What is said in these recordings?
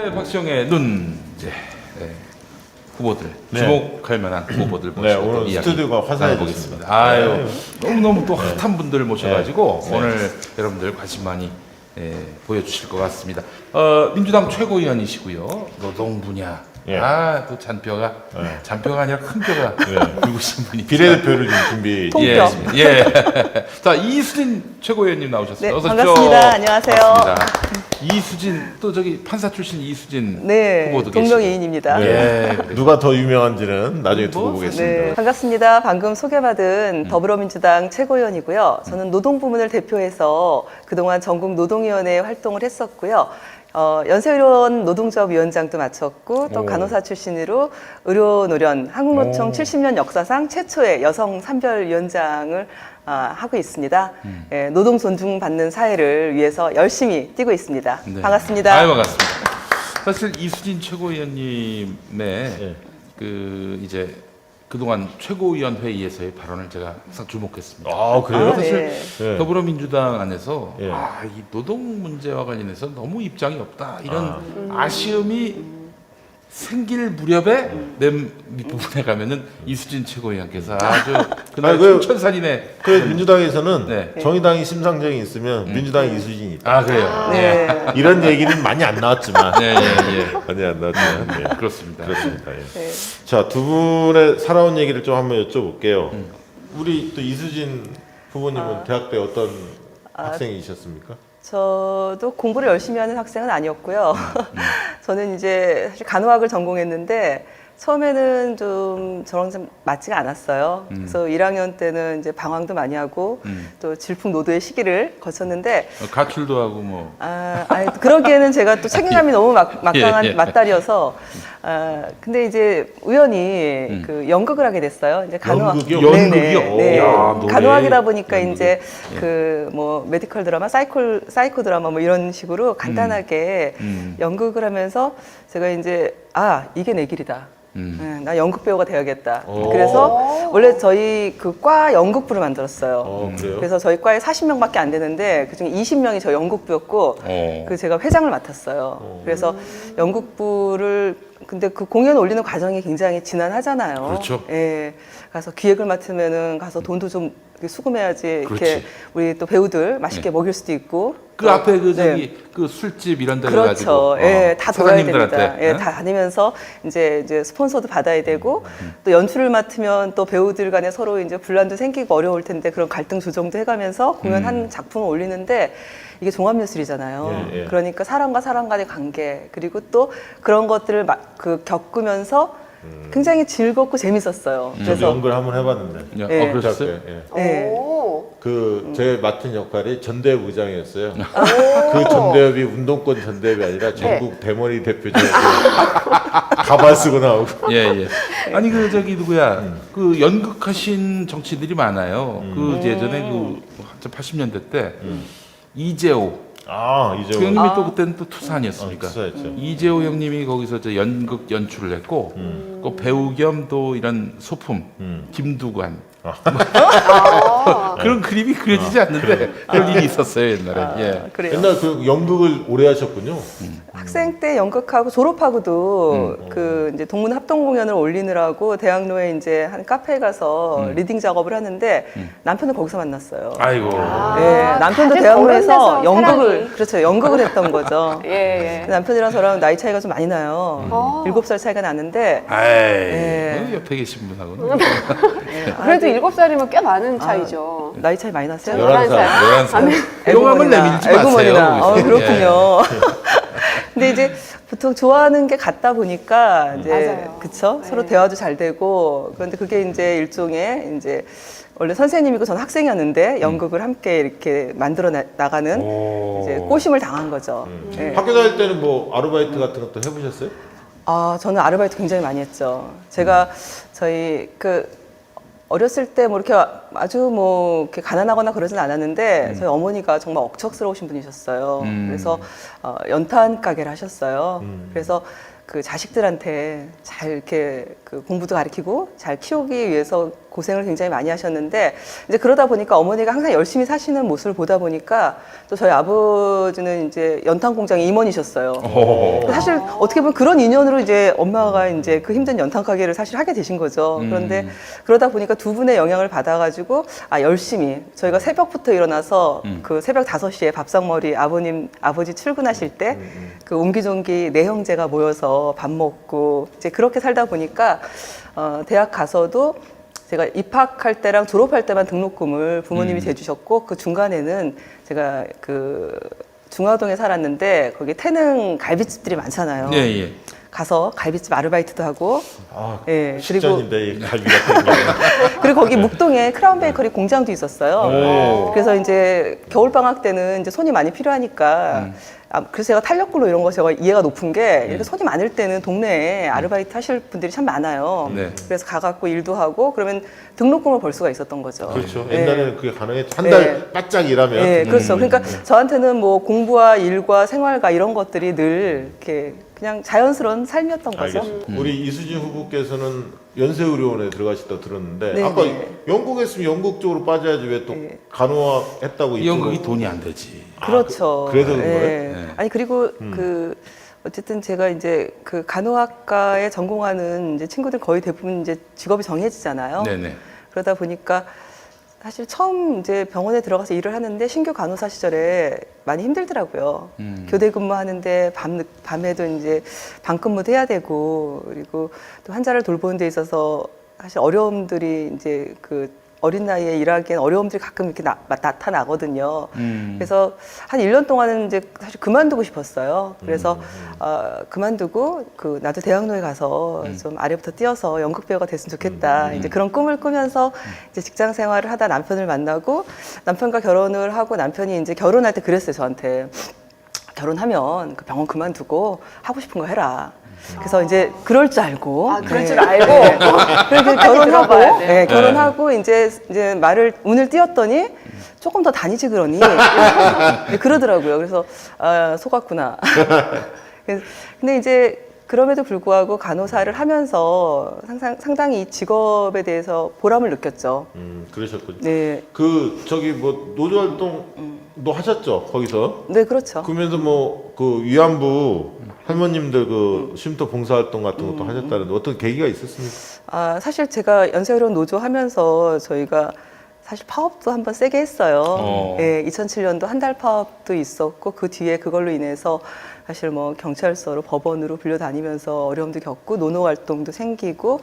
이번에 박시영의 눈 이제 후보들 네. 주목할 만한 후보들 모시고 네, 오늘 이야기 스튜디오가 나눠보겠습니다. 화사해졌습니다. 아유 네. 너무 또 핫한 분들 모셔가지고 네. 오늘 여러분들 관심 많이 보여주실 것 같습니다. 민주당 최고위원이시고요. 노동 분야. 예. 또 잔뼈가 네. 잔뼈가 아니라 큰 뼈가 굵으신 분이 비례대표를 좀 준비. 예. 예. 자 이수진 최고위원님 나오셨습니다. 네, 어서 반갑습니다. 오십시오. 안녕하세요. 반갑습니다. 이수진 또 저기 판사 출신 이수진 네, 후보도 동명이인입니다. 계시고. 네. 예. 누가 더 유명한지는 나중에 두고 뭐? 보겠습니다. 네, 반갑습니다. 방금 소개받은 더불어민주당 최고위원이고요. 저는 노동부문을 대표해서 그동안 전국 노동위원회 활동을 했었고요. 연세의료원 노동조합위원장도 마쳤고 또 오. 간호사 출신으로 의료노련 한국노총 오. 70년 역사상 최초의 여성 산별위원장을 하고 있습니다. 예, 노동 존중받는 사회를 위해서 열심히 뛰고 있습니다. 네. 반갑습니다. 아유, 반갑습니다. 사실 이수진 최고위원님의 네. 그 이제 그동안 최고위원 회의에서의 발언을 제가 항상 주목했습니다. 아, 그래요? 사실 네. 더불어민주당 안에서 예. 이 노동 문제와 관련해서 너무 입장이 없다 이런 아쉬움이 생길 무렵에 맨 밑부분에 가면은 이수진 최고위원께서 아주 그날 춘천살인의 그 민주당에서는 네. 정의당이 심상정이 있으면 민주당이 이수진이 있다. 아 그래요. 네. 이런 얘기는 많이 안 나왔지만. 네, 예, 예. 많이 안 나왔지만. 네. 그렇습니다. 그렇습니다. 예. 네. 자, 두 분의 살아온 얘기를 좀 한번 여쭤볼게요. 우리 또 이수진 후보님은 대학 때 어떤 학생이셨습니까? 저도 공부를 열심히 하는 학생은 아니었고요. 저는 이제 사실 간호학을 전공했는데 처음에는 좀 저랑 좀 맞지가 않았어요. 그래서 1학년 때는 이제 방황도 많이 하고 또 질풍노도의 시기를 거쳤는데 가출도 하고 뭐 아니, 그러기에는 제가 또 책임감이 너무 막강한 예, 예. 맞딸이어서 근데 이제 우연히 그 연극을 하게 됐어요. 이제 간호학. 연극이요? 연극이요? 네. 야, 노래. 간호학이다 보니까 연극. 이제 그 뭐 메디컬 드라마, 사이코 드라마 뭐 이런 식으로 간단하게 연극을 하면서 제가 이제 이게 내 길이다. 나 연극 배우가 되어야겠다. 그래서 원래 저희 그 과 연극부를 만들었어요. 그래요? 그래서 저희 과에 40명밖에 안 되는데 그중에 20명이 저 연극부였고 그 제가 회장을 맡았어요. 그래서 연극부를 근데 그 공연 올리는 과정이 굉장히 지난하잖아요. 그렇죠. 예. 가서 기획을 맡으면은 가서 돈도 좀 수금해야지 이렇게 그렇지. 우리 또 배우들 맛있게 먹일 수도 있고. 그 앞에 그 네. 저기 그 술집 이런 데 그렇죠. 가지고 예, 다 돌아야 사장님들한테 됩니다. 예, 어? 다 다니면서 이제 스폰서도 받아야 되고 또 연출을 맡으면 또 배우들 간에 서로 이제 분란도 생기고 어려울 텐데 그런 갈등 조정도 해가면서 공연 한 작품을 올리는데 이게 종합예술이잖아요. 예, 예. 그러니까 사람과 사람 간의 관계 그리고 또 그런 것들을 겪으면서 굉장히 즐겁고 재밌었어요. 저도 연극을 한번 해봤는데. 야, 예. 그러셨어요? 예. 예. 제 맡은 역할이 전대협 의장이었어요. 그 전대협이 운동권 전대협이 아니라 전국 대머리 대표죠. 가발 쓰고 나오고. 예, 예. 아니 그 저기 누구야? 그 연극하신 정치들이 많아요. 그 예전에 그 80년대 때 이재호 이제 그 형님이 또 그때는 또 투사 아니었습니까? 투사했죠. 이재호 형님이 거기서 저 연극 연출을 했고 그 배우 겸 또 이런 소품 김두관 그런 그림이 그려지지 않는데 그런 일이 있었어요 옛날에. 예. 그래요. 옛날 그 연극을 오래 하셨군요. 학생 때 연극하고 졸업하고도 그 이제 동문 합동 공연을 올리느라고 대학로에 이제 한 카페에 가서 리딩 작업을 하는데 남편을 거기서 만났어요. 아이고. 예, 남편도 다들 대학로에서 거론해서 연극을 사랑이. 그렇죠 연극을 했던 거죠. 예, 예. 남편이랑 저랑 나이 차이가 좀 많이 나요. 7살 차이가 나는데 아이. 예. 옆에 계신 분하고는 그래도 7살이면 꽤 많은 차이죠. 나이 차이 많이 났어요. 11살. 11살. 용암을 내밀지 마세요. 애구머니나. 거기서. 그렇군요. 근데 이제 보통 좋아하는 게 같다 보니까 이제 맞아요. 그쵸 네. 서로 대화도 잘 되고 그런데 그게 이제 일종의 이제 원래 선생님이고 전 학생이었는데 연극을 함께 이렇게 만들어 나가는 이제 꼬심을 당한 거죠. 예. 학교 다닐 때는 뭐 아르바이트 같은 것도 해보셨어요? 저는 아르바이트 굉장히 많이 했죠. 제가 저희 어렸을 때 뭐 이렇게 아주 뭐 이렇게 가난하거나 그러진 않았는데 저희 어머니가 정말 억척스러우신 분이셨어요. 그래서 연탄 가게를 하셨어요. 그래서 그 자식들한테 잘 이렇게 그 공부도 가르치고 잘 키우기 위해서 고생을 굉장히 많이 하셨는데 이제 그러다 보니까 어머니가 항상 열심히 사시는 모습을 보다 보니까 또 저희 아버지는 이제 연탄 공장의 임원이셨어요. 사실 어떻게 보면 그런 인연으로 이제 엄마가 이제 그 힘든 연탄 가게를 사실 하게 되신 거죠. 그런데 그러다 보니까 두 분의 영향을 받아가지고 열심히 저희가 새벽부터 일어나서 그 새벽 5시에 밥상머리 아버지 출근하실 때 그 옹기종기 네 형제가 모여서 밥 먹고 이제 그렇게 살다 보니까 대학 가서도 제가 입학할 때랑 졸업할 때만 등록금을 부모님이 대주셨고 그 중간에는 제가 그 중화동에 살았는데 거기 태릉 갈비집들이 많잖아요. 예, 예. 가서 갈비집 아르바이트도 하고 예, 식전인데 이 갈비가 땡겨. 그리고 거기 묵동에 크라운 베이커리 공장도 있었어요. 그래서 이제 겨울 방학 때는 이제 손이 많이 필요하니까 그래서 제가 탄력근로 이런 거 제가 이해가 높은 게 이렇게 손이 많을 때는 동네에 아르바이트 하실 분들이 참 많아요. 네. 그래서 가갖고 일도 하고 그러면 등록금을 벌 수가 있었던 거죠. 그렇죠. 예. 옛날에는 그게 가능했죠. 한 달 바짝 일하면. 네, 그렇죠. 그러니까 저한테는 뭐 공부와 일과 생활과 이런 것들이 늘 이렇게 그냥 자연스러운 삶이었던 거죠. 알겠습니다. 우리 이수진 후보께서는 연세의료원에 들어가시다 들었는데 네, 아까 네. 영국 했으면 영국 쪽으로 빠져야지 왜 또 네. 간호학 했다고 이 연극이 돈이 안 되지. 그렇죠. 그래서 그런 예. 거예요? 네. 아니 그리고 그 어쨌든 제가 이제 그 간호학과에 전공하는 이제 친구들 거의 대부분 이제 직업이 정해지잖아요. 네네. 그러다 보니까 사실 처음 이제 병원에 들어가서 일을 하는데 신규 간호사 시절에 많이 힘들더라고요. 교대 근무하는데 밤에도 이제 밤근무도 해야 되고 그리고 또 환자를 돌보는 데 있어서 사실 어려움들이 이제 그 어린 나이에 일하기엔 어려움들이 가끔 이렇게 나타나거든요. 그래서 한 1년 동안은 이제 사실 그만두고 싶었어요. 그래서 그만두고 나도 대학로에 가서 좀 아래부터 뛰어서 연극 배우가 됐으면 좋겠다. 이제 그런 꿈을 꾸면서 이제 직장 생활을 하다 남편을 만나고 남편과 결혼을 하고 남편이 이제 결혼할 때 그랬어요, 저한테. 결혼하면 그 병원 그만두고 하고 싶은 거 해라. 그래서 이제 그럴 줄 알고. 그럴 줄 알고. 그래서 들어봐야 결혼하고, 돼. 네, 결혼하고 이제 운을 띄웠더니 조금 더 다니지 그러니. 네, 그러더라고요. 그래서, 속았구나. 근데 이제 그럼에도 불구하고 간호사를 하면서 상당히 이 직업에 대해서 보람을 느꼈죠. 그러셨군요. 네. 저기 뭐 노조 활동도 하셨죠 거기서. 네, 그렇죠. 그러면서 뭐 그 위안부 할머님들 그 쉼터 봉사활동 같은 것도 하셨다는데 어떤 계기가 있었습니까? 사실 제가 연세의료원 노조 하면서 저희가 사실 파업도 한번 세게 했어요. 예, 2007년도 한 달 파업도 있었고 그 뒤에 그걸로 인해서 사실 뭐 경찰서로 법원으로 불려다니면서 어려움도 겪고 노노 활동도 생기고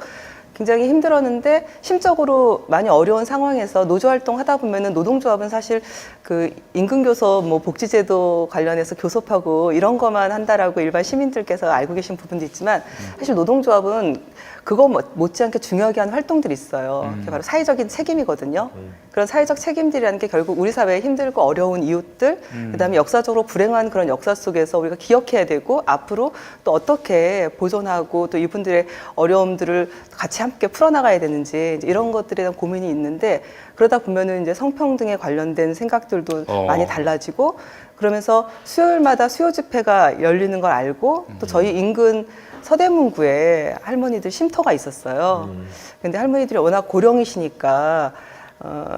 굉장히 힘들었는데 심적으로 많이 어려운 상황에서 노조 활동 하다 보면은 노동조합은 사실 그 임금교섭 뭐 복지제도 관련해서 교섭하고 이런 것만 한다라고 일반 시민들께서 알고 계신 부분도 있지만 사실 노동조합은 그거 못지않게 중요하게 하는 활동들이 있어요. 그게 바로 사회적인 책임이거든요. 그런 사회적 책임들이라는 게 결국 우리 사회에 힘들고 어려운 이웃들, 그다음에 역사적으로 불행한 그런 역사 속에서 우리가 기억해야 되고 앞으로 또 어떻게 보존하고 또 이분들의 어려움들을 같이 함께 풀어나가야 되는지 이제 이런 것들에 대한 고민이 있는데 그러다 보면은 이제 성평등에 관련된 생각들도 많이 달라지고 그러면서 수요일마다 수요 집회가 열리는 걸 알고 또 저희 인근 서대문구에 할머니들 쉼터가 있었어요. 근데 할머니들이 워낙 고령이시니까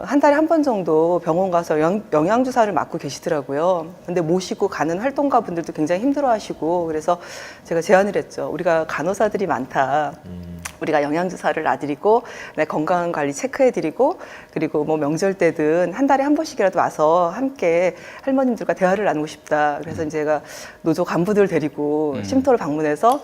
한 달에 한 번 정도 병원 가서 영양주사를 맞고 계시더라고요. 근데 모시고 가는 활동가분들도 굉장히 힘들어하시고 그래서 제가 제안을 했죠. 우리가 간호사들이 많다. 우리가 영양주사를 놔드리고 건강관리 체크해드리고 그리고 뭐 명절 때든 한 달에 한 번씩이라도 와서 함께 할머님들과 대화를 나누고 싶다. 그래서 제가 노조 간부들 데리고 쉼터를 방문해서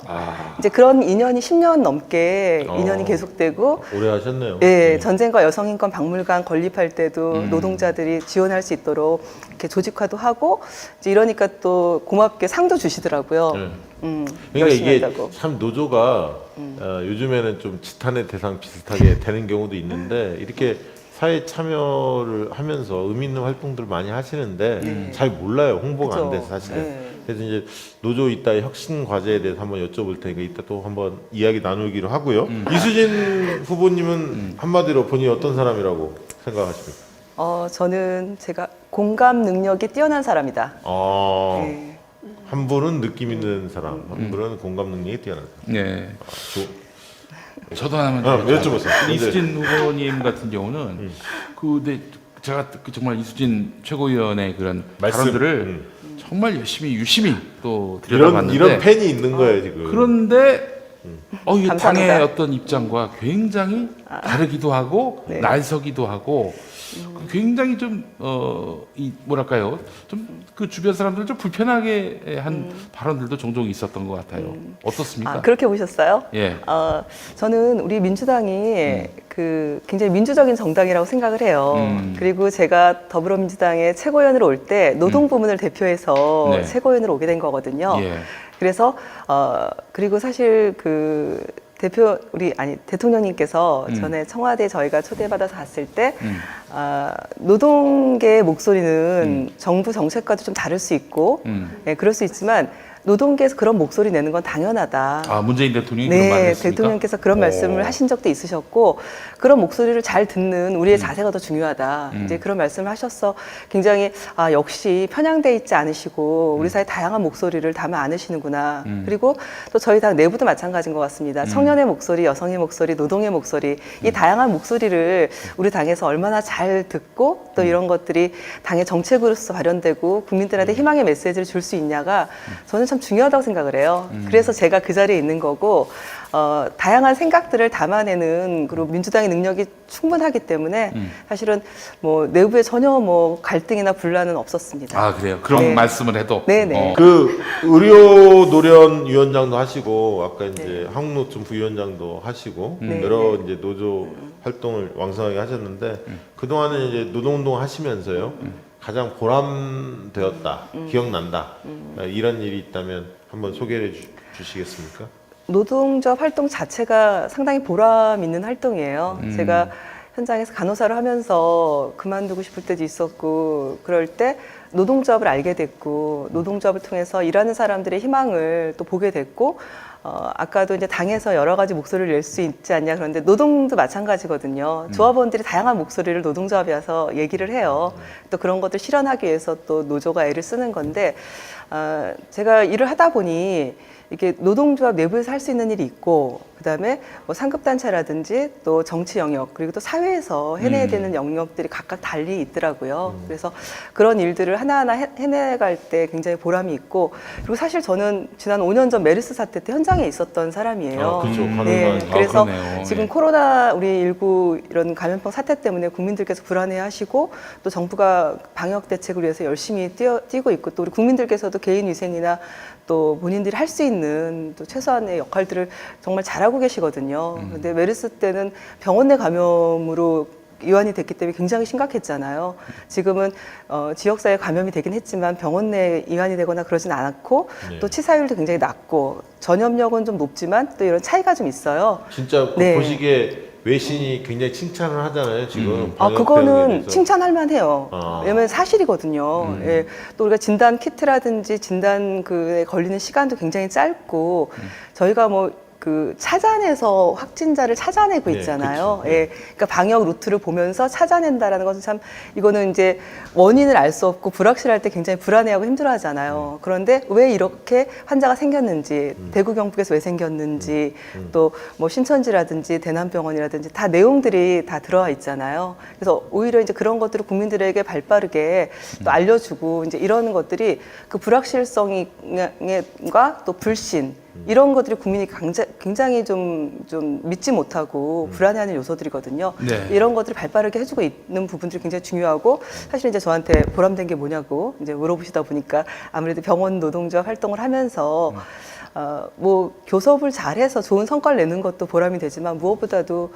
이제 그런 인연이 10년 넘게 인연이 계속되고 오래 하셨네요. 예, 전쟁과 여성인권 박물관 건립할 때도 노동자들이 지원할 수 있도록 이렇게 조직화도 하고 이제 이러니까 또 고맙게 상도 주시더라고요. 그러니까 열심히 이게 했다고. 참 노조가 요즘에는 좀 지탄의 대상 비슷하게 되는 경우도 있는데 이렇게 사회 참여를 하면서 의미 있는 활동들을 많이 하시는데 잘 몰라요. 홍보가 안 그죠. 돼서 사실은. 네. 그래서 이제 노조 이따의 혁신 과제에 대해서 한번 여쭤볼 테니까 이따 또 한번 이야기 나누기로 하고요. 이수진 후보님은 한마디로 본인이 어떤 사람이라고 생각하십니까? 저는 제가 공감 능력이 뛰어난 사람이다. 네. 한 분은 느낌 있는 사람, 한 분은 공감 능력이 뛰어난 사람. 네. 저도 아, 하나만 여쭤보세요. 이수진 후보님 같은 경우는 근데 제가 정말 이수진 최고위원의 그런 말씀. 발언들을 정말 열심히 유심히 또 이런 들여다봤는데 팬이 있는 거예요 지금. 그런데 이 감사합니다. 당의 어떤 입장과 굉장히 다르기도 하고 네. 날서기도 하고 굉장히 좀 이 뭐랄까요 좀 그 주변 사람들 좀 불편하게 한 발언들도 종종 있었던 것 같아요. 어떻습니까? 아, 그렇게 보셨어요? 예. 저는 우리 민주당이 그 굉장히 민주적인 정당이라고 생각을 해요. 그리고 제가 더불어민주당의 최고위원으로 올 때 노동 부문을 대표해서 네. 최고위원으로 오게 된 거거든요. 예. 그래서 그리고 사실 그 대통령님께서 전에 청와대 저희가 초대받아서 갔을 때 노동계의 목소리는 정부 정책과도 좀 다를 수 있고 예, 그럴 수 있지만 노동계에서 그런 목소리 내는 건 당연하다. 아 문재인 대통령이 그런 말을 네, 했습니까? 대통령께서 그런 말씀을 하신 적도 있으셨고 그런 목소리를 잘 듣는 우리의 자세가 더 중요하다. 이제 그런 말씀을 하셔서 굉장히 역시 편향돼 있지 않으시고 우리 사회 다양한 목소리를 담아 안으시는구나. 그리고 또 저희 당 내부도 마찬가지인 것 같습니다. 청년의 목소리, 여성의 목소리, 노동의 목소리 이 다양한 목소리를 우리 당에서 얼마나 잘 듣고 또 이런 것들이 당의 정책으로서 발현되고 국민들한테 희망의 메시지를 줄 수 있냐가 저는 참 중요하다고 생각을 해요. 그래서 제가 그 자리에 있는 거고 다양한 생각들을 담아내는 그리고 민주당의 능력이 충분하기 때문에 사실은 뭐 내부에 전혀 뭐 갈등이나 분란은 없었습니다. 아 그래요. 그런 네. 말씀을 해도 네네. 그 의료 노련 위원장도 하시고 아까 이제 한국노총 부위원장도 하시고 네. 여러 이제 노조 활동을 왕성하게 하셨는데 그 동안에 이제 노동운동 하시면서요 가장 보람되었다, 기억난다 이런 일이 있다면 한번 소개해 주시겠습니까? 노동조합 활동 자체가 상당히 보람 있는 활동이에요. 제가 현장에서 간호사를 하면서 그만두고 싶을 때도 있었고 그럴 때 노동조합을 알게 됐고 노동조합을 통해서 일하는 사람들의 희망을 또 보게 됐고 아까도 이제 당에서 여러 가지 목소리를 낼 수 있지 않냐 그런데 노동도 마찬가지거든요. 조합원들이 다양한 목소리를 노동조합에 와서 얘기를 해요. 또 그런 것들 실현하기 위해서 또 노조가 애를 쓰는 건데 제가 일을 하다 보니 이게 노동조합 내부에서 할 수 있는 일이 있고 그다음에 뭐 상급단체라든지 또 정치 영역 그리고 또 사회에서 해내야 되는 영역들이 각각 달리 있더라고요. 그래서 그런 일들을 하나하나 해내갈 때 굉장히 보람이 있고 그리고 사실 저는 지난 5년 전 메르스 사태 때 현장에 있었던 사람이에요. 그렇죠. 네, 간호사. 그래서 그러네요. 지금 예. 코로나 우리 19 이런 감염병 사태 때문에 국민들께서 불안해하시고 또 정부가 방역 대책을 위해서 열심히 뛰고 있고 또 우리 국민들께서도 개인 위생이나 또 본인들이 할 수 있는 또 최소한의 역할들을 정말 잘하고 계시거든요. 근데 메르스 때는 병원 내 감염으로 이완이 됐기 때문에 굉장히 심각했잖아요. 지금은 지역사회 감염이 되긴 했지만 병원 내 이완이 되거나 그러진 않았고 네. 또 치사율도 굉장히 낮고 전염력은 좀 높지만 또 이런 차이가 좀 있어요. 진짜 네. 보시기에 외신이 굉장히 칭찬을 하잖아요 지금. 방역 대응에 그거는 대해서. 칭찬할 만해요. 아. 왜냐면 사실이거든요. 예. 또 우리가 진단 키트라든지 진단 그에 걸리는 시간도 굉장히 짧고 저희가 뭐 그 찾아내서 확진자를 찾아내고 네, 있잖아요. 그쵸. 예. 그러니까 방역 루트를 보면서 찾아낸다라는 것은 참 이거는 이제 원인을 알 수 없고 불확실할 때 굉장히 불안해하고 힘들어하잖아요. 그런데 왜 이렇게 환자가 생겼는지, 대구 경북에서 왜 생겼는지, 또 뭐 신천지라든지 대남병원이라든지 다 내용들이 다 들어와 있잖아요. 그래서 오히려 이제 그런 것들을 국민들에게 발빠르게 또 알려주고 이제 이런 것들이 그 불확실성과 또 불신 이런 것들이 국민이 굉장히 좀 믿지 못하고 불안해하는 요소들이거든요. 네. 이런 것들을 발빠르게 해주고 있는 부분들이 굉장히 중요하고 사실 이제 저한테 보람된 게 뭐냐고 이제 물어보시다 보니까 아무래도 병원 노동조합 활동을 하면서 뭐 교섭을 잘해서 좋은 성과를 내는 것도 보람이 되지만 무엇보다도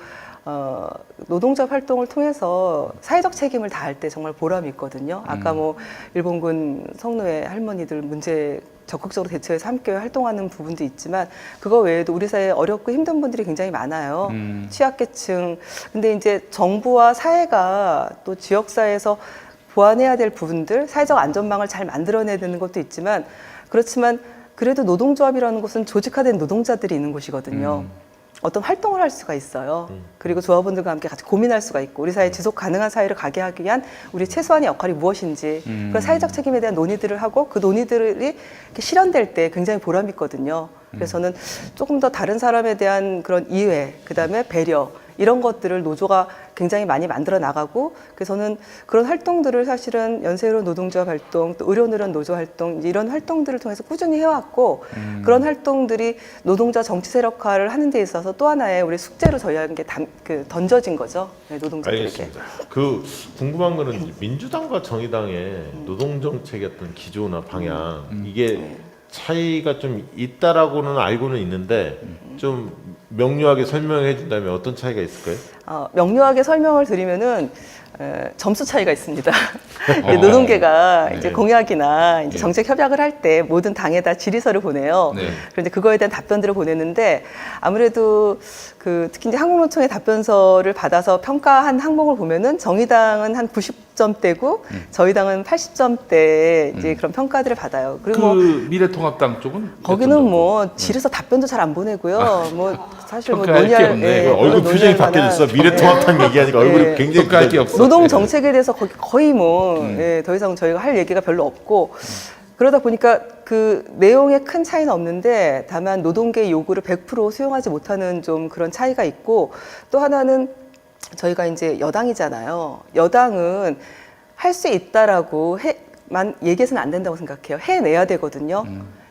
노동조합 활동을 통해서 사회적 책임을 다할 때 정말 보람이 있거든요. 아까 뭐 일본군 성노예 할머니들 문제 적극적으로 대처해서 함께 활동하는 부분도 있지만 그거 외에도 우리 사회에 어렵고 힘든 분들이 굉장히 많아요. 취약계층. 근데 이제 정부와 사회가 또 지역사회에서 보완해야 될 부분들, 사회적 안전망을 잘 만들어내야 되는 것도 있지만 그렇지만 그래도 노동조합이라는 곳은 조직화된 노동자들이 있는 곳이거든요. 어떤 활동을 할 수가 있어요. 그리고 조합원들과 함께 같이 고민할 수가 있고 우리 사회 지속 가능한 사회를 가게 하기 위한 우리 최소한의 역할이 무엇인지 그런 사회적 책임에 대한 논의들을 하고 그 논의들이 이렇게 실현될 때 굉장히 보람이 있거든요. 그래서 저는 조금 더 다른 사람에 대한 그런 이해, 그다음에 배려 이런 것들을 노조가 굉장히 많이 만들어 나가고 그래서 저는 그런 활동들을 사실은 연세의료 노동조합 활동, 또 의료노련 노조 활동 이제 이런 활동들을 통해서 꾸준히 해왔고 그런 활동들이 노동자 정치 세력화를 하는 데 있어서 또 하나의 우리 숙제로 저희에게 던져진 거죠. 네, 노동자들에게. 알겠습니다. 그 궁금한 거는 이제 민주당과 정의당의 노동 정책의 어떤 기조나 방향 이게 차이가 좀 있다라고는 알고는 있는데 좀 명료하게 설명해 준다면 어떤 차이가 있을까요? 명료하게 설명을 드리면은 점수 차이가 있습니다. 이제 노동계가 이제 공약이나 이제 정책 협약을 할 때 모든 당에다 질의서를 보내요. 네. 그런데 그거에 대한 답변들을 보내는데 아무래도 특히 이제 한국노총의 답변서를 받아서 평가한 항목을 보면은 정의당은 한 90점대고 저희 당은 80점대 이제 그런 평가들을 받아요. 그리고 그 미래통합당 쪽은 거기는 뭐 질에서 답변도 잘 안 보내고요. 뭐 사실 뭐 평가할 게 논의할 없네. 얼굴 표정이 바뀌어졌어. 미래통합당 얘기하니까 얼굴이 굉장히 평가할 게 없어. 노동 정책에 대해서 거의 뭐 더 이상 저희가 할 얘기가 별로 없고 그러다 보니까 그 내용에 큰 차이는 없는데 다만 노동계의 요구를 100% 수용하지 못하는 좀 그런 차이가 있고 또 하나는 저희가 이제 여당이잖아요. 여당은 할 수 있다라고 얘기해서는 안 된다고 생각해요. 해내야 되거든요.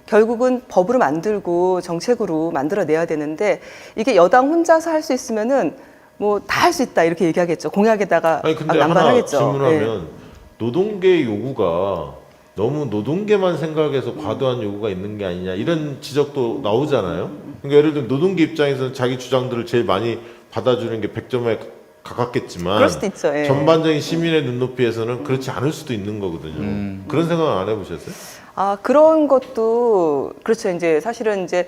결국은 법으로 만들고 정책으로 만들어내야 되는데 이게 여당 혼자서 할 수 있으면은 뭐 다 할 수 있다 이렇게 얘기하겠죠. 공약에다가 아니 근데 하나 남발하겠죠. 질문하면 네. 노동계 요구가 너무 노동계만 생각해서 과도한 요구가 있는 게 아니냐 이런 지적도 나오잖아요. 그러니까 예를 들면 노동계 입장에서는 자기 주장들을 제일 많이 받아주는 게 100점에 가깝겠지만 그럴 수도 있죠. 예. 전반적인 시민의 눈높이에서는 그렇지 않을 수도 있는 거거든요. 그런 생각 안 해보셨어요? 그런 것도 그렇죠. 이제 사실은 이제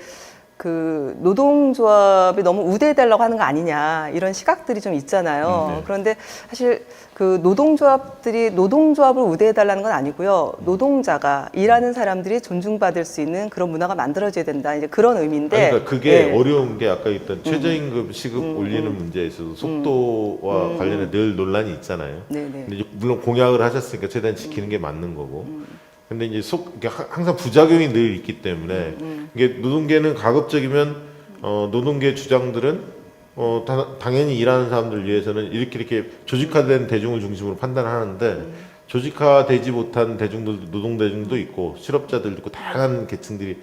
그 노동조합이 너무 우대해달라고 하는 거 아니냐 이런 시각들이 좀 있잖아요. 네. 그런데 사실 그 노동조합들이 노동조합을 우대해달라는 건 아니고요. 노동자가 일하는 사람들이 존중받을 수 있는 그런 문화가 만들어져야 된다. 이제 그런 의미인데. 아니, 그러니까 그게 예. 어려운 게 아까 있던 최저임금 시급 올리는 문제에 있어서 속도와 관련해 늘 논란이 있잖아요. 네네. 근데 이제 물론 공약을 하셨으니까 최대한 지키는 게 맞는 거고. 근데 이제 이게 항상 부작용이 늘 있기 때문에 이게 노동계는 가급적이면 노동계 주장들은 당연히 일하는 사람들 위해서는 이렇게 조직화된 대중을 중심으로 판단하는데 조직화되지 못한 대중들도 노동 대중도 있고 실업자들도 있고 다양한 계층들이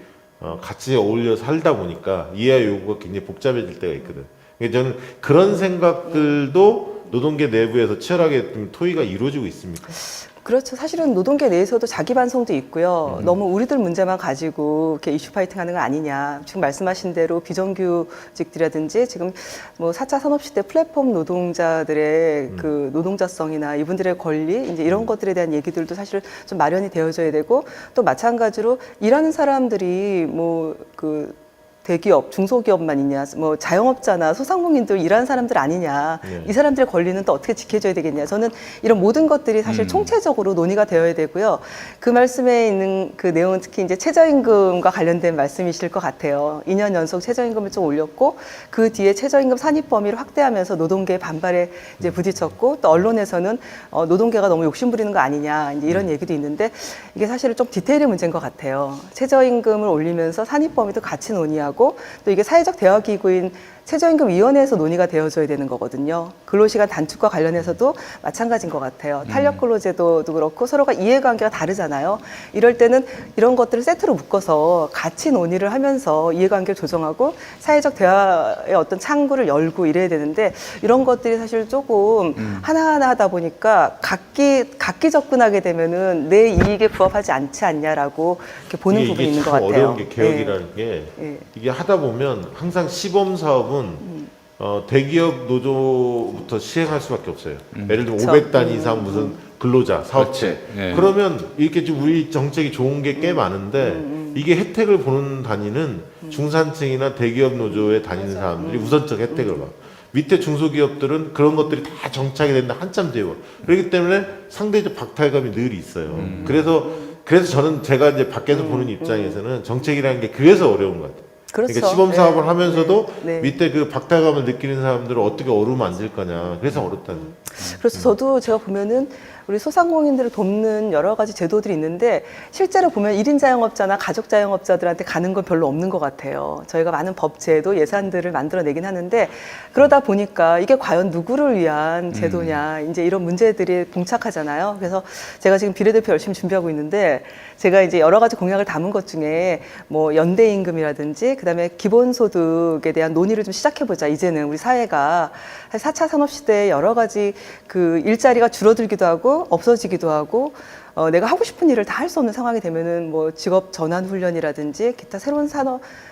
같이 어울려 살다 보니까 이해와 요구가 굉장히 복잡해질 때가 있거든. 그러니까 저는 그런 생각들도 노동계 내부에서 치열하게 좀 토의가 이루어지고 있습니까? 그렇죠. 사실은 노동계 내에서도 자기 반성도 있고요. 너무 우리들 문제만 가지고 이렇게 이슈 파이팅 하는 거 아니냐. 지금 말씀하신 대로 비정규직들이라든지 지금 뭐 4차 산업시대 플랫폼 노동자들의 그 노동자성이나 이분들의 권리, 이제 이런 것들에 대한 얘기들도 사실 좀 마련이 되어져야 되고 또 마찬가지로 일하는 사람들이 대기업, 중소기업만이냐, 뭐 자영업자나 소상공인들 일하는 사람들 아니냐, 네. 이 사람들의 권리는 또 어떻게 지켜줘야 되겠냐. 저는 이런 모든 것들이 사실 총체적으로 논의가 되어야 되고요. 그 말씀에 있는 그 내용은 특히 이제 최저임금과 관련된 말씀이실 것 같아요. 2년 연속 최저임금을 좀 올렸고 그 뒤에 최저임금 산입 범위를 확대하면서 노동계의 반발에 이제 부딪혔고 또 언론에서는 노동계가 너무 욕심부리는 거 아니냐, 이제 이런 얘기도 있는데 이게 사실은 좀 디테일의 문제인 것 같아요. 최저임금을 올리면서 산입 범위도 같이 논의하고 또 이게 사회적 대화기구인 최저임금위원회에서 논의가 되어져야 되는 거거든요. 근로시간 단축과 관련해서도 마찬가지인 것 같아요. 탄력근로제도도 그렇고 서로가 이해관계가 다르잖아요. 이럴 때는 이런 것들을 세트로 묶어서 같이 논의를 하면서 이해관계를 조정하고 사회적 대화의 어떤 창구를 열고 이래야 되는데 이런 것들이 사실 조금 하나하나 하다 보니까 각기 접근하게 되면은 내 이익에 부합하지 않지 않냐라고 이렇게 보는 부분이 있는 것 참 같아요. 어려운 게 개혁이라는 게 예. 이게 하다 보면 항상 시범 사업은 대기업 노조부터 시행할 수밖에 없어요. 예를 들면 그쵸. 500단 이상 무슨 근로자 사업체. 그렇지. 예. 그러면 이렇게 좀 우리 정책이 좋은 게 꽤 많은데 이게 혜택을 보는 단위는 중산층이나 대기업 노조에 다니는 사람들이 우선적 혜택을 봐. 밑에 중소기업들은 그런 것들이 다 정착이 된다 한참 뒤에 와. 그렇기 때문에 상대적 박탈감이 늘 있어요. 그래서 저는 제가 이제 밖에서 보는 입장에서는 정책이라는 게 그래서 어려운 것 같아요. 그렇죠. 그러니까 시범 사업을 네. 하면서도 네. 밑에 그 박탈감을 느끼는 사람들을 어떻게 어루만 앉을 거냐. 그래서 어렵다는. 그래서 저도 제가 보면은 우리 소상공인들을 돕는 여러 가지 제도들이 있는데 실제로 보면 1인 자영업자나 가족 자영업자들한테 가는 건 별로 없는 것 같아요. 저희가 많은 법, 제도, 예산들을 만들어내긴 하는데 그러다 보니까 이게 과연 누구를 위한 제도냐 이제 이런 문제들이 봉착하잖아요. 그래서 제가 지금 비례대표 열심히 준비하고 있는데 제가 이제 여러 가지 공약을 담은 것 중에 뭐 연대임금이라든지 그다음에 기본소득에 대한 논의를 좀 시작해보자. 이제는 우리 사회가 4차 산업시대에 여러 가지 그 일자리가 줄어들기도 하고 없어지기도 하고 내가 하고 싶은 일을 다 할 수 없는 상황이 되면은 뭐 직업 전환 훈련이라든지 기타 새로운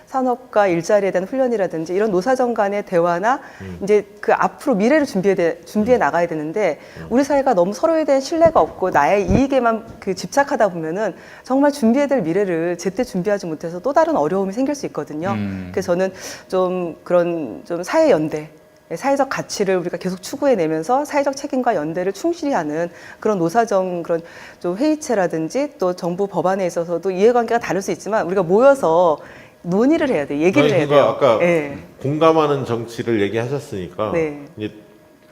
산업과 일자리에 대한 훈련이라든지 이런 노사정 간의 대화나 이제 그 앞으로 미래를 준비해 나가야 되는데 우리 사회가 너무 서로에 대한 신뢰가 없고 나의 이익에만 그 집착하다 보면은 정말 준비해야 될 미래를 제때 준비하지 못해서 또 다른 어려움이 생길 수 있거든요. 그래서 저는 좀 그런 좀 사회 연대 사회적 가치를 우리가 계속 추구해내면서 사회적 책임과 연대를 충실히 하는 그런 노사정 그런 좀 회의체라든지 또 정부 법안에 있어서도 이해관계가 다를 수 있지만 우리가 모여서 논의를 해야 돼, 얘기를 해야 돼요. 아까 네. 공감하는 정치를 얘기하셨으니까 네. 이제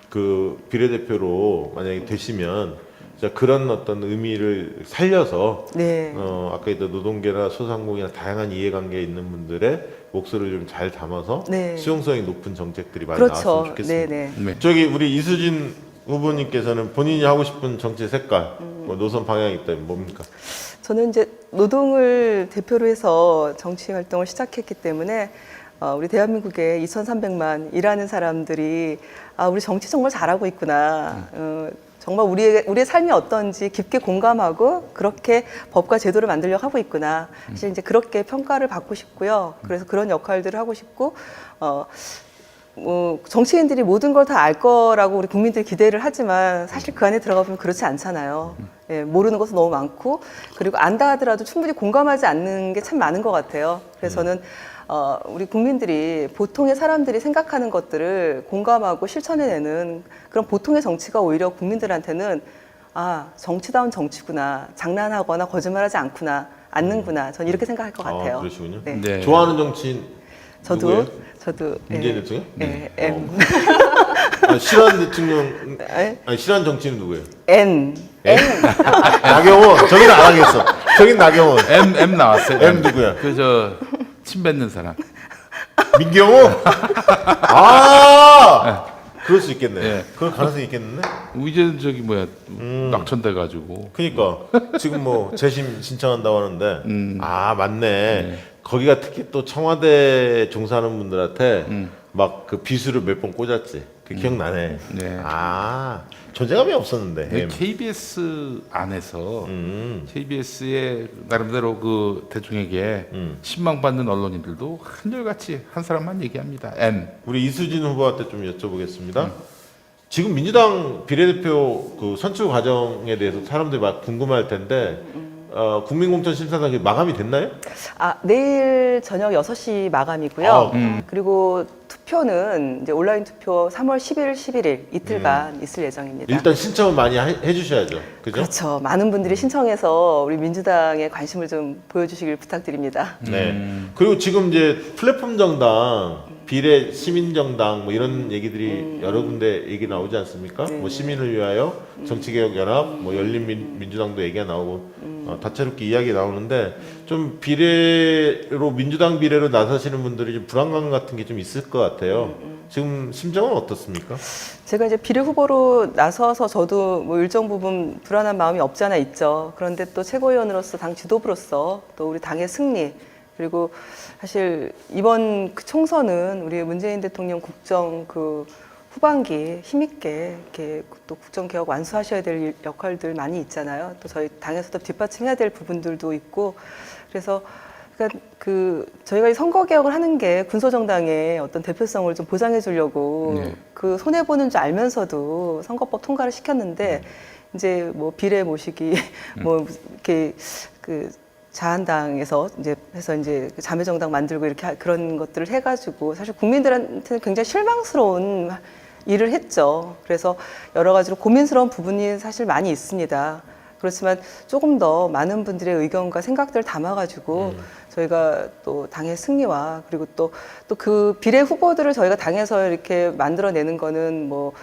그 비례대표로 만약에 되시면 진짜 그런 어떤 의미를 살려서 네. 아까 노동계나 소상공인이나 다양한 이해관계에 있는 분들의 목소리를 좀 잘 담아서 네. 수용성이 높은 정책들이 많이 그렇죠. 나왔으면 좋겠습니다. 네, 네. 네. 저기 우리 이수진 후보님께서는 본인이 하고 싶은 정치 색깔, 뭐 노선 방향이 있다면 뭡니까? 저는 이제 노동을 대표로 해서 정치 활동을 시작했기 때문에 우리 대한민국에 2,300만 일하는 사람들이 우리 정치 정말 잘하고 있구나. 정말 우리의 삶이 어떤지 깊게 공감하고 그렇게 법과 제도를 만들려고 하고 있구나. 사실 이제 그렇게 평가를 받고 싶고요. 그래서 그런 역할들을 하고 싶고, 뭐 정치인들이 모든 걸 다 알 거라고 우리 국민들이 기대를 하지만 사실 그 안에 들어가 보면 그렇지 않잖아요. 예, 모르는 것도 너무 많고 그리고 안다 하더라도 충분히 공감하지 않는 게 참 많은 것 같아요. 그래서 저는 우리 국민들이 보통의 사람들이 생각하는 것들을 공감하고 실천해내는 그런 보통의 정치가 오히려 국민들한테는 정치다운 정치구나, 장난하거나 거짓말하지 않는구나. 전 이렇게 생각할 것 같아요. 그러시군요. 네. 네. 좋아하는 정치인 누구예요? 저도 문재인 대통령? 네, M. 싫어하는 대통령, 네. 싫어하는 정치인은 누구예요? N. 나경원. 저긴 안 하겠어. 저긴 나경원. M 나왔어요. M 누구야? 침 뱉는 사람. 민경호? 그럴 수 있겠네. 네. 그럴 가능성이 있겠는데? 이제는 낙천돼 가지고. 그니까 지금 뭐 재심 신청한다고 하는데 맞네. 거기가 특히 또 청와대 종사하는 분들한테 막 그 비수를 몇 번 꽂았지. 그 기억나네. 네. 존재감이 없었는데. M. KBS 안에서 KBS의 나름대로 그 대중에게 신망받는 언론인들도 한결같이 한 사람만 얘기합니다. M. 우리 이수진 후보한테 좀 여쭤보겠습니다. 지금 민주당 비례대표 그 선출 과정에 대해서 사람들이 막 궁금할 텐데 국민공천심사단 마감이 됐나요? 내일 저녁 6시 마감이고요. 그리고 투표는 이제 온라인 투표 3월 10일, 11일 이틀간 있을 예정입니다. 일단 신청을 많이 해주셔야죠. 그죠? 그렇죠. 많은 분들이 신청해서 우리 민주당에 관심을 좀 보여주시길 부탁드립니다. 네. 그리고 지금 이제 플랫폼 정당, 비례 시민정당 뭐 이런 얘기들이 여러 군데 얘기 나오지 않습니까? 뭐 시민을 위하여 정치개혁연합, 뭐 열린민주당도 얘기가 나오고 다채롭게 이야기 나오는데 좀 비례로 민주당 비례로 나서시는 분들이 좀 불안감 같은 게 좀 있을 것 같아요. 지금 심정은 어떻습니까? 제가 이제 비례 후보로 나서서 저도 뭐 일정 부분 불안한 마음이 없지 않아 있죠. 그런데 또 최고위원으로서 당 지도부로서 또 우리 당의 승리 그리고 사실 이번 그 총선은 우리 문재인 대통령 국정 그 후반기 힘있게 이렇게 또 국정 개혁 완수하셔야 될 역할들 많이 있잖아요. 또 저희 당에서도 뒷받침해야 될 부분들도 있고 그래서 그러니까 저희가 이 선거 개혁을 하는 게 군소정당의 어떤 대표성을 좀 보장해 주려고 그 손해 보는 줄 알면서도 선거법 통과를 시켰는데 이제 뭐 비례 모시기 뭐 이렇게 자한당에서 이제 해서 이제 자매정당 만들고 이렇게 그런 것들을 해가지고 사실 국민들한테는 굉장히 실망스러운 일을 했죠. 그래서 여러 가지로 고민스러운 부분이 사실 많이 있습니다. 그렇지만 조금 더 많은 분들의 의견과 생각들을 담아가지고 저희가 또 당의 승리와 그리고 또 그 비례 후보들을 저희가 당에서 이렇게 만들어내는 거는 뭐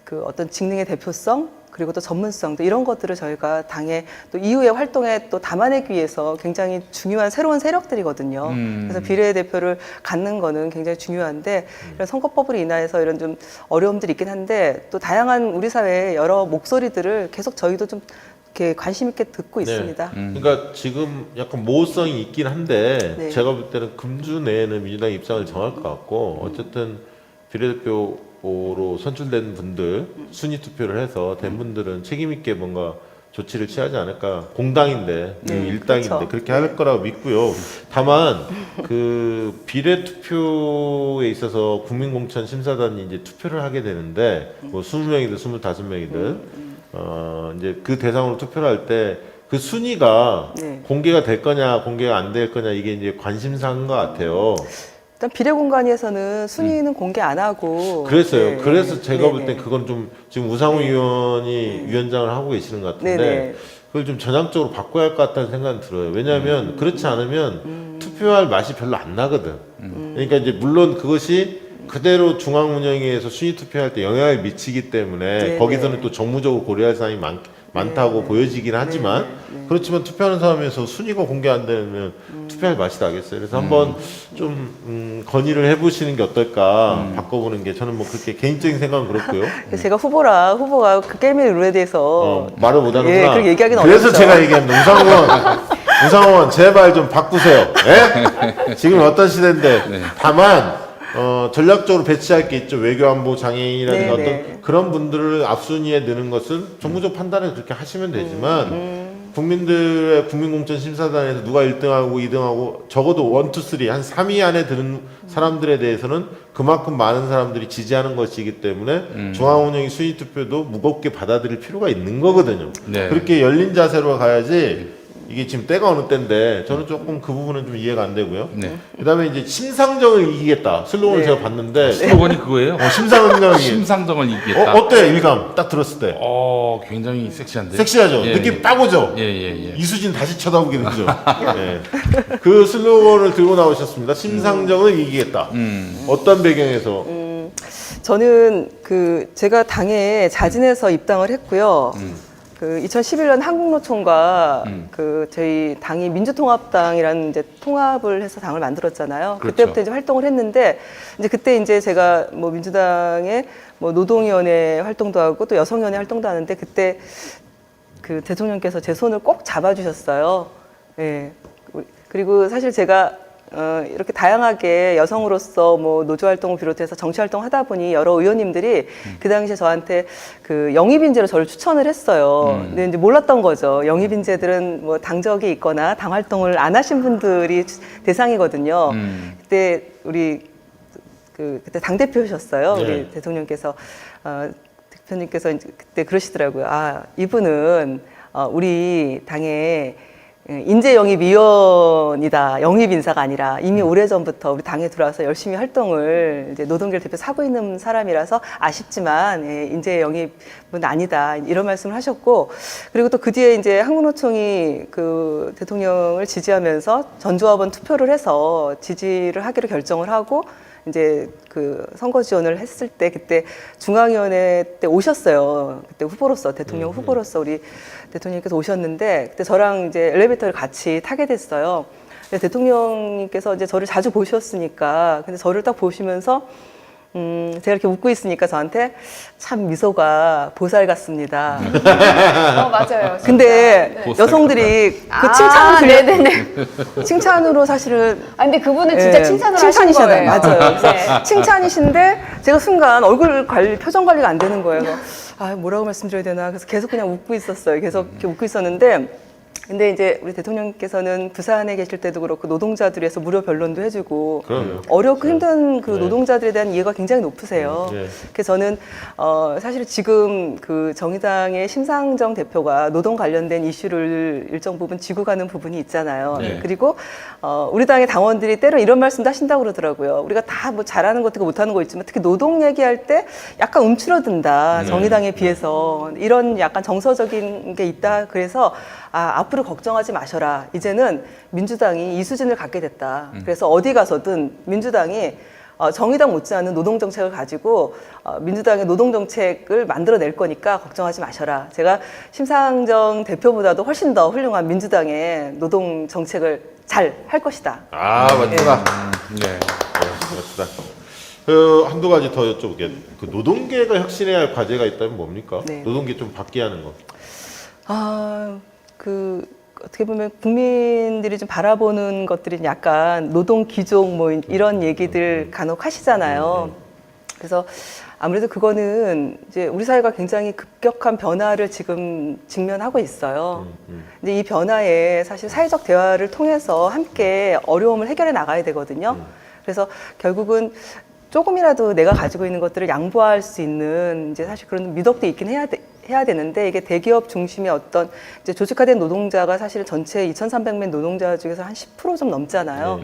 그 어떤 직능의 대표성 그리고 또 전문성 또 이런 것들을 저희가 당의 또 이후의 활동에 또 담아내기 위해서 굉장히 중요한 새로운 세력들이거든요. 그래서 비례대표를 갖는 거는 굉장히 중요한데 이런 선거법으로 인하여서 이런 좀 어려움들이 있긴 한데 또 다양한 우리 사회의 여러 목소리들을 계속 저희도 좀 이렇게 관심 있게 듣고 있습니다. 그러니까 지금 약간 모호성이 있긴 한데 네. 제가 볼 때는 금주 내에는 민주당 입장을 정할 것 같고 어쨌든 비례대표로 선출된 분들 순위 투표를 해서 된 분들은 책임 있게 뭔가 조치를 취하지 않을까. 공당인데 일당인데 그렇죠. 그렇게 할 거라고 믿고요. 다만 그 비례 투표에 있어서 국민공천 심사단이 이제 투표를 하게 되는데 뭐 20명이든 25명이든 이제 그 대상으로 투표를 할 때 그 순위가 네. 공개가 될 거냐 공개가 안 될 거냐 이게 이제 관심사인 것 같아요. 일단 비례 공간에서는 순위는 공개 안 하고 그랬어요. 네, 그래서 네, 제가 네, 볼 땐 네. 그건 좀 지금 우상호 위원이 위원장을 하고 계시는 것 같은데 네네. 그걸 좀 전향적으로 바꿔야 할 것 같다는 생각은 들어요. 왜냐하면 그렇지 않으면 투표할 맛이 별로 안 나거든. 그러니까 이제 물론 그것이 그대로 중앙운영위에서 순위 투표할 때 영향을 미치기 때문에 네네. 거기서는 또 정무적으로 고려할 사항이 많다고 보여지긴 하지만 그렇지만 투표하는 사람에서 순위가 공개 안 되면 투표할 맛이 나겠어요. 그래서 한번 좀 건의를 해보시는 게 어떨까 바꿔보는 게 저는 뭐 그렇게 개인적인 생각은 그렇고요. 그래서 제가 후보가 그 게임의 룰에 대해서 말을 못하는구나. 예, 그렇게 얘기하기는 그래서 어렵죠. 제가 얘기합니다. 우상원 제발 좀 바꾸세요. 예? 지금 어떤 시대인데 다만 전략적으로 배치할 게 있죠. 외교 안보 장애인이라든가 네네. 어떤 그런 분들을 앞순위에 넣는 것은 정무적 판단을 그렇게 하시면 되지만 국민들의 국민공천 심사단에서 누가 1등하고 2등하고 적어도 1, 2, 3 한 3위 안에 드는 사람들에 대해서는 그만큼 많은 사람들이 지지하는 것이기 때문에 중앙운영위 순위 투표도 무겁게 받아들일 필요가 있는 거거든요. 네. 그렇게 열린 자세로 가야지 이게 지금 때가 어느 때인데 저는 조금 그 부분은 좀 이해가 안 되고요. 네. 그다음에 이제 심상정을 이기겠다 슬로건을 네. 제가 봤는데 슬로건이 그거예요? 심상정이 심상정을 이기겠다. 어때 일감 딱 들었을 때 굉장히 섹시한데. 섹시하죠. 예, 느낌 예. 딱 오죠. 예. 이수진 다시 쳐다보게 되죠. 예. 그 슬로건을 들고 나오셨습니다. 심상정을 이기겠다. 어떤 배경에서? 저는 그 제가 당에 자진해서 입당을 했고요. 그 2011년 한국노총과 그 저희 당이 민주통합당이라는 이제 통합을 해서 당을 만들었잖아요. 그렇죠. 그때부터 이제 활동을 했는데 이제 그때 이제 제가 뭐 민주당의 뭐 노동위원회 활동도 하고 또 여성위원회 활동도 하는데 그때 그 대통령께서 제 손을 꼭 잡아주셨어요. 예. 그리고 사실 제가 이렇게 다양하게 여성으로서 뭐 노조 활동을 비롯해서 정치 활동 하다 보니 여러 의원님들이 그 당시에 저한테 그 영입 인재로 저를 추천을 했어요. 근데 이제 몰랐던 거죠. 영입 인재들은 뭐 당적이 있거나 당 활동을 안 하신 분들이 대상이거든요. 그때 우리 그때 당 대표셨어요. 네. 우리 대통령께서 대표님께서 이제 그때 그러시더라고요. 이분은 우리 당의 인재영입위원이다. 영입인사가 아니라 이미 오래전부터 우리 당에 들어와서 열심히 활동을 이제 노동계를 대표해서 하고 있는 사람이라서 아쉽지만 인재영입은 아니다. 이런 말씀을 하셨고 그리고 또 그 뒤에 이제 한국노총이 그 대통령을 지지하면서 전조합원 투표를 해서 지지를 하기로 결정을 하고 이제 그 선거 지원을 했을 때 그때 중앙위원회 때 오셨어요. 그때 후보로서 대통령 후보로서 우리 대통령님께서 오셨는데 그때 저랑 이제 엘리베이터를 같이 타게 됐어요. 근데 대통령님께서 이제 저를 자주 보셨으니까 근데 저를 딱 보시면서 제가 이렇게 웃고 있으니까 저한테 참 미소가 보살 같습니다. 맞아요. 진짜. 근데 네. 여성들이 그 칭찬을 들려 네네네. 칭찬으로 사실은 근데 그분은 진짜 칭찬을 하신 칭찬이잖아요. 거예요. 맞아요. 그래서 네. 칭찬이신데 제가 순간 얼굴 관리, 표정 관리가 안 되는 거예요. 그래서 뭐라고 말씀드려야 되나. 그래서 계속 그냥 웃고 있었어요. 계속 이렇게 웃고 있었는데 근데 이제 우리 대통령께서는 부산에 계실 때도 그렇고 노동자들에서 무료 변론도 해주고 그럼요. 어렵고 힘든 그 네. 노동자들에 대한 이해가 굉장히 높으세요. 네. 그래서 저는 사실 지금 그 정의당의 심상정 대표가 노동 관련된 이슈를 일정 부분 쥐고 가는 부분이 있잖아요. 네. 그리고 우리 당의 당원들이 때로 이런 말씀도 하신다고 그러더라고요. 우리가 다 뭐 잘하는 것도 있고 못하는 거 있지만 특히 노동 얘기할 때 약간 움츠러든다. 정의당에 비해서 이런 약간 정서적인 게 있다. 그래서 앞으로 걱정하지 마셔라. 이제는 민주당이 이 수준을 갖게 됐다. 그래서 어디 가서든 민주당이 정의당 못지않은 노동 정책을 가지고 민주당의 노동 정책을 만들어낼 거니까 걱정하지 마셔라. 제가 심상정 대표보다도 훨씬 더 훌륭한 민주당의 노동 정책을 잘 할 것이다. 맞다. 네. 맞다. 한두 가지 더 여쭤볼게요. 그 노동계가 혁신해야 할 과제가 있다면 뭡니까? 네. 노동계 좀 바뀌게 하는 거. 어떻게 보면 국민들이 좀 바라보는 것들이 약간 노동 귀족 뭐 이런 얘기들 간혹 하시잖아요. 그래서 아무래도 그거는 이제 우리 사회가 굉장히 급격한 변화를 지금 직면하고 있어요. 근데 이 변화에 사실 사회적 대화를 통해서 함께 어려움을 해결해 나가야 되거든요. 그래서 결국은 조금이라도 내가 가지고 있는 것들을 양보할 수 있는 이제 사실 그런 미덕도 있긴 해야 되는데 이게 대기업 중심의 어떤 이제 조직화된 노동자가 사실 전체 2,300만 노동자 중에서 한 10% 좀 넘잖아요.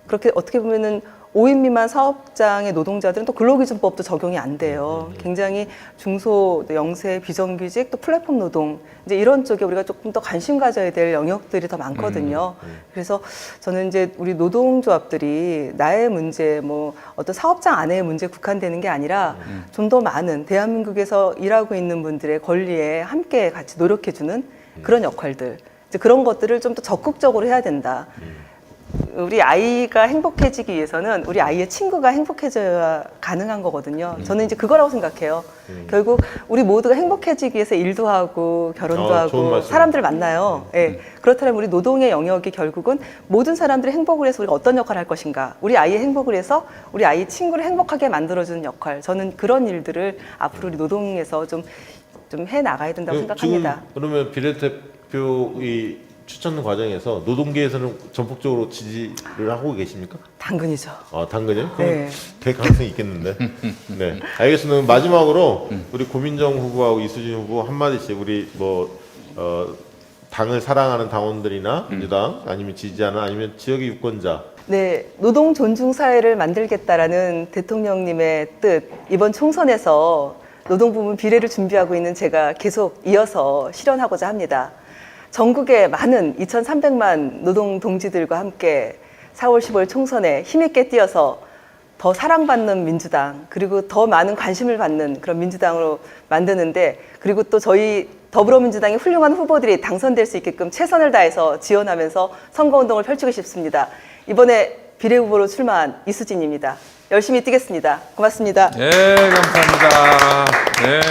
그렇게 어떻게 보면은 5인 미만 사업장의 노동자들은 또 근로기준법도 적용이 안 돼요. 굉장히 중소, 영세, 비정규직, 또 플랫폼 노동 이제 이런 쪽에 우리가 조금 더 관심 가져야 될 영역들이 더 많거든요. 그래서 저는 이제 우리 노동조합들이 나의 문제, 뭐 어떤 사업장 안의 문제 국한되는 게 아니라 좀 더 많은 대한민국에서 일하고 있는 분들의 권리에 함께 같이 노력해주는 그런 역할들, 이제 그런 것들을 좀 더 적극적으로 해야 된다. 우리 아이가 행복해지기 위해서는 우리 아이의 친구가 행복해져야 가능한 거거든요. 저는 이제 그거라고 생각해요. 결국 우리 모두가 행복해지기 위해서 일도 하고 결혼도 좋은 하고 말씀. 사람들 만나요. 예. 그렇다면 우리 노동의 영역이 결국은 모든 사람들이 행복을 해서 우리가 어떤 역할을 할 것인가. 우리 아이의 행복을 해서 우리 아이의 친구를 행복하게 만들어주는 역할. 저는 그런 일들을 앞으로 우리 노동에서 좀 해 나가야 된다고 생각합니다. 지금 그러면 비례대표 이 추천 과정에서 노동계에서는 전폭적으로 지지를 하고 계십니까? 당근이죠. 당근이요? 그럼 네. 될 가능성이 있겠는데. 네, 알겠습니다. 마지막으로 우리 고민정 후보하고 이수진 후보 한 마디씩 우리 당을 사랑하는 당원들이나 민주당 아니면 지지하는 아니면 지역의 유권자. 네, 노동 존중 사회를 만들겠다라는 대통령님의 뜻, 이번 총선에서 노동부문 비례를 준비하고 있는 제가 계속 이어서 실현하고자 합니다. 전국의 많은 2,300만 노동 동지들과 함께 4월 15일 총선에 힘있게 뛰어서 더 사랑받는 민주당, 그리고 더 많은 관심을 받는 그런 민주당으로 만드는데, 그리고 또 저희 더불어민주당의 훌륭한 후보들이 당선될 수 있게끔 최선을 다해서 지원하면서 선거운동을 펼치고 싶습니다. 이번에 비례 후보로 출마한 이수진입니다. 열심히 뛰겠습니다. 고맙습니다. 네, 감사합니다. 네.